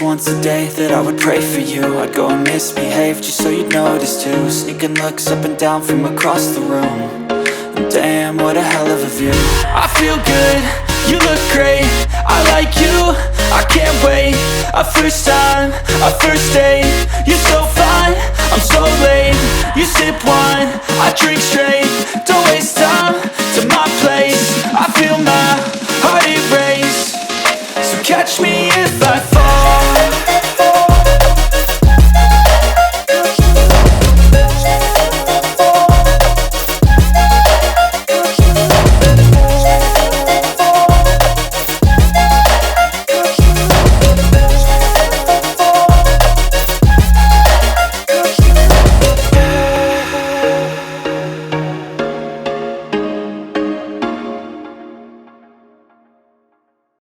once a day that I would pray for you. I'd go and misbehave just so you'd notice too. Sneaking looks up and down from across the room. And damn, what a hell of a view. I feel good, you look great, I like you, I can't wait. A first time, a first date, you're so fine, I'm so late. You sip wine, I drink straight. Don't waste time to my place. I feel my heart erase. So catch me if I fall.